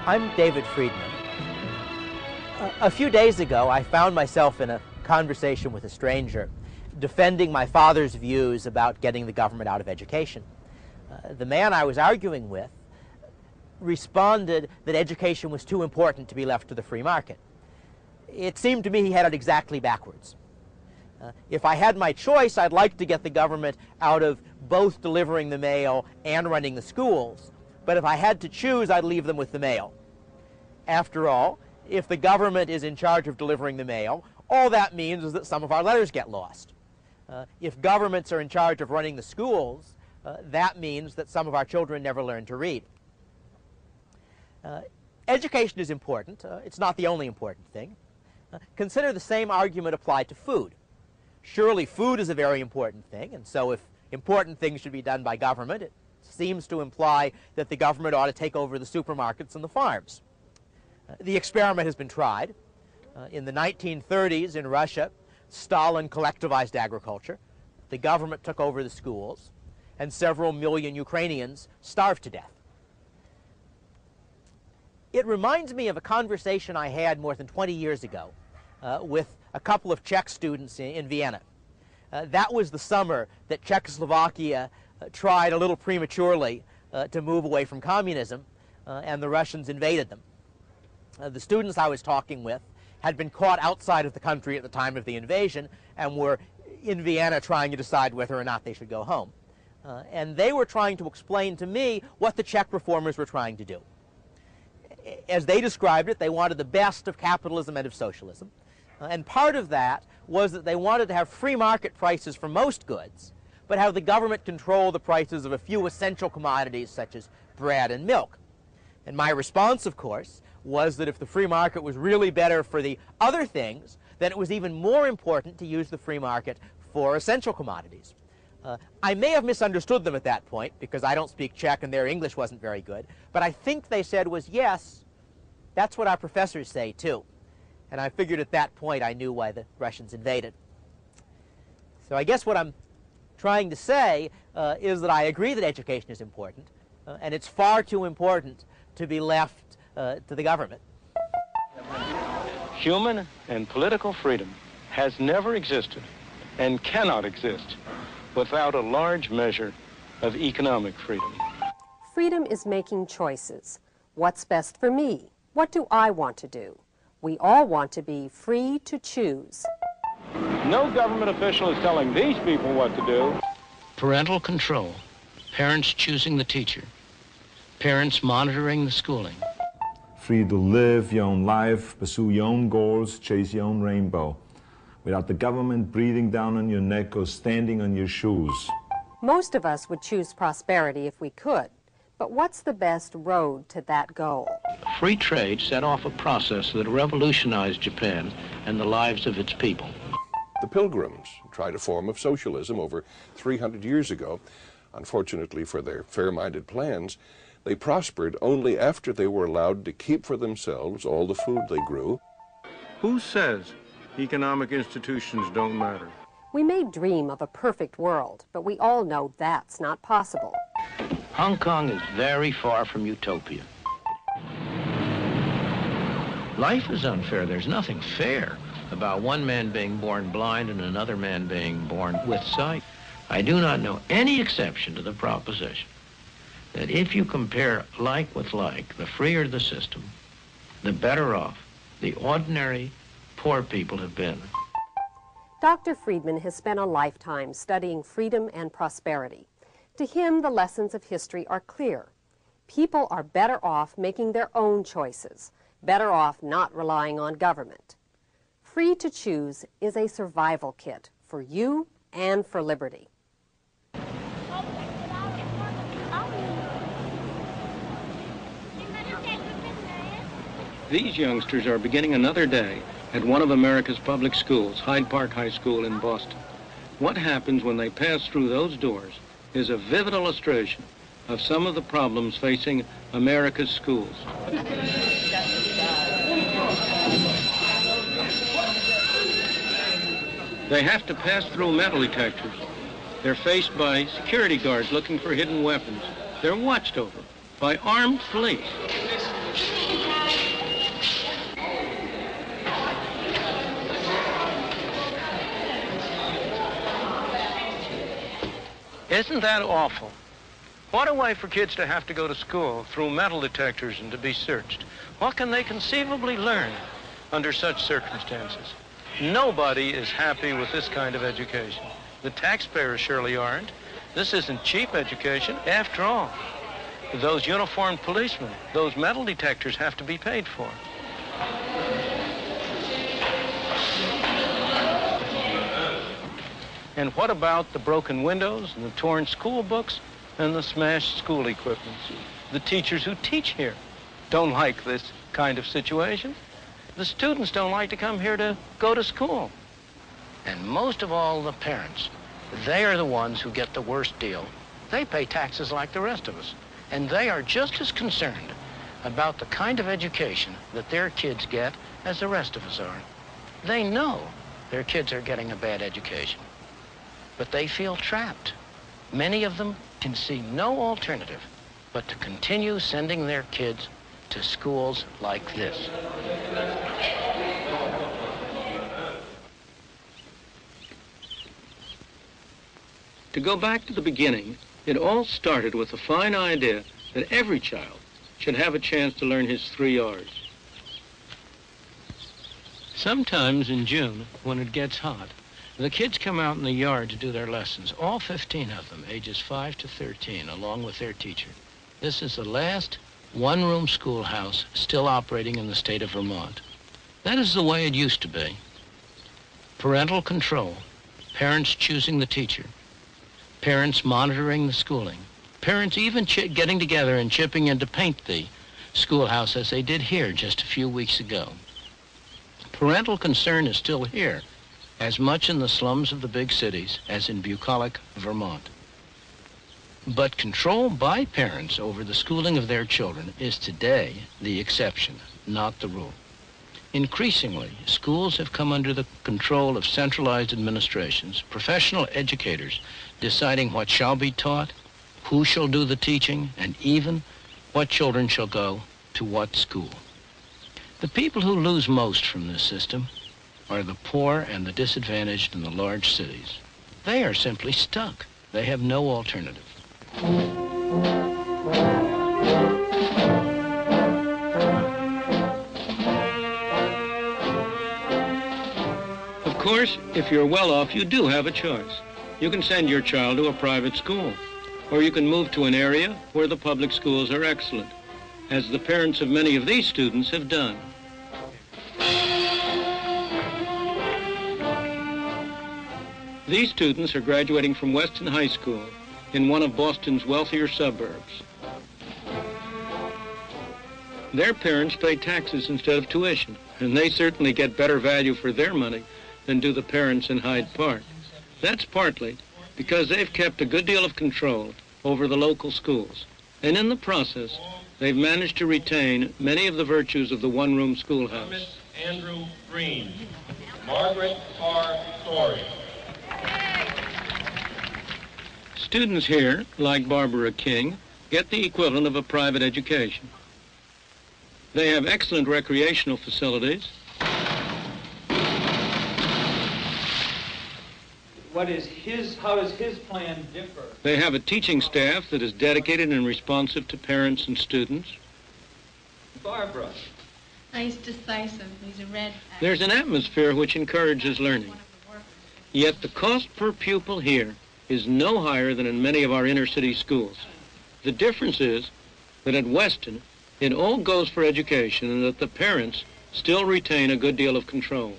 I'm David Friedman. A few days ago, I found myself in a conversation with a stranger, defending my father's views about getting the government out of education. The man I was arguing with responded that education was too important to be left to the free market. It seemed to me he had it exactly backwards. If I had my choice, I'd like to get the government out of both delivering the mail and running the schools. But if I had to choose, I'd leave them with the mail. After all, if the government is in charge of delivering the mail, all that means is that some of our letters get lost. If governments are in charge of running the schools, that means that some of our children never learn to read. Education is important. It's not the only important thing. Consider the same argument applied to food. Surely food is a very important thing, and so if important things should be done by government, it seems to imply that the government ought to take over the supermarkets and the farms. The experiment has been tried. In the 1930s in Russia, Stalin collectivized agriculture. The government took over the schools, and several million Ukrainians starved to death. It reminds me of a conversation I had more than 20 years ago with a couple of Czech students in Vienna. That was the summer that Czechoslovakia tried a little prematurely to move away from communism, and the Russians invaded them. The students I was talking with had been caught outside of the country at the time of the invasion and were in Vienna trying to decide whether or not they should go home. And they were trying to explain to me what the Czech reformers were trying to do. As they described it, they wanted the best of capitalism and of socialism. And part of that was that they wanted to have free market prices for most goods, but have the government control the prices of a few essential commodities such as bread and milk. And my response, of course, was that if the free market was really better for the other things, then it was even more important to use the free market for essential commodities. I may have misunderstood them at that point, because I don't speak Czech and their English wasn't very good, but I think they said was, yes, that's what our professors say too. And I figured at that point I knew why the Russians invaded. So I guess what I'm trying to say is that I agree that education is important, and it's far too important to be left to the government. Human and political freedom has never existed and cannot exist without a large measure of economic freedom. Freedom is making choices. What's best for me? What do I want to do? We all want to be free to choose. No government official is telling these people what to do. Parental control, parents choosing the teacher, parents monitoring the schooling. Free to live your own life, pursue your own goals, chase your own rainbow, without the government breathing down on your neck or standing on your shoes. Most of us would choose prosperity if we could, but what's the best road to that goal? Free trade set off a process that revolutionized Japan and the lives of its people. The Pilgrims tried a form of socialism over 300 years ago. Unfortunately for their fair-minded plans, they prospered only after they were allowed to keep for themselves all the food they grew. Who says economic institutions don't matter? We may dream of a perfect world, but we all know that's not possible. Hong Kong is very far from utopia. Life is unfair. There's nothing fair about one man being born blind and another man being born with sight. I do not know any exception to the proposition that if you compare like with like, the freer the system, the better off the ordinary poor people have been. Dr. Friedman has spent a lifetime studying freedom and prosperity. To him, the lessons of history are clear. People are better off making their own choices, better off not relying on government. Free to choose is a survival kit for you and for liberty. These youngsters are beginning another day at one of America's public schools, Hyde Park High School in Boston. What happens when they pass through those doors is a vivid illustration of some of the problems facing America's schools. They have to pass through metal detectors. They're faced by security guards looking for hidden weapons. They're watched over by armed police. Isn't that awful? What a way for kids to have to go to school through metal detectors and to be searched. What can they conceivably learn under such circumstances? Nobody is happy with this kind of education. The taxpayers surely aren't. This isn't cheap education. After all, those uniformed policemen, those metal detectors have to be paid for. And what about the broken windows and the torn school books and the smashed school equipment? The teachers who teach here don't like this kind of situation. The students don't like to come here to go to school. And most of all, the parents. They are the ones who get the worst deal. They pay taxes like the rest of us. And they are just as concerned about the kind of education that their kids get as the rest of us are. They know their kids are getting a bad education, but they feel trapped. Many of them can see no alternative but to continue sending their kids to schools like this. To go back to the beginning, it all started with the fine idea that every child should have a chance to learn his 3 R's. Sometimes in June, when it gets hot, the kids come out in the yard to do their lessons, all 15 of them, ages 5 to 13, along with their teacher. This is the last one-room schoolhouse still operating in the state of Vermont. That is the way it used to be. Parental control, parents choosing the teacher, parents monitoring the schooling, parents even getting together and chipping in to paint the schoolhouse as they did here just a few weeks ago. Parental concern is still here, as much in the slums of the big cities as in bucolic Vermont. But control by parents over the schooling of their children is today the exception, not the rule. Increasingly, schools have come under the control of centralized administrations, professional educators deciding what shall be taught, who shall do the teaching, and even what children shall go to what school. The people who lose most from this system are the poor and the disadvantaged in the large cities. They are simply stuck. They have no alternative. Of course, if you're well off, you do have a choice. You can send your child to a private school, or you can move to an area where the public schools are excellent, as the parents of many of these students have done. These students are graduating from Weston High School in one of Boston's wealthier suburbs. Their parents pay taxes instead of tuition, and they certainly get better value for their money than do the parents in Hyde Park. That's partly because they've kept a good deal of control over the local schools, and in the process, they've managed to retain many of the virtues of the one-room schoolhouse. Thomas Andrew Green, Margaret R. Story. Students here, like Barbara King, get the equivalent of a private education. They have excellent recreational facilities. How does his plan differ? They have a teaching staff that is dedicated and responsive to parents and students. Barbara. He's decisive. He's a red. There's an atmosphere which encourages learning. Yet the cost per pupil here is no higher than in many of our inner city schools. The difference is that at Weston, it all goes for education and that the parents still retain a good deal of control.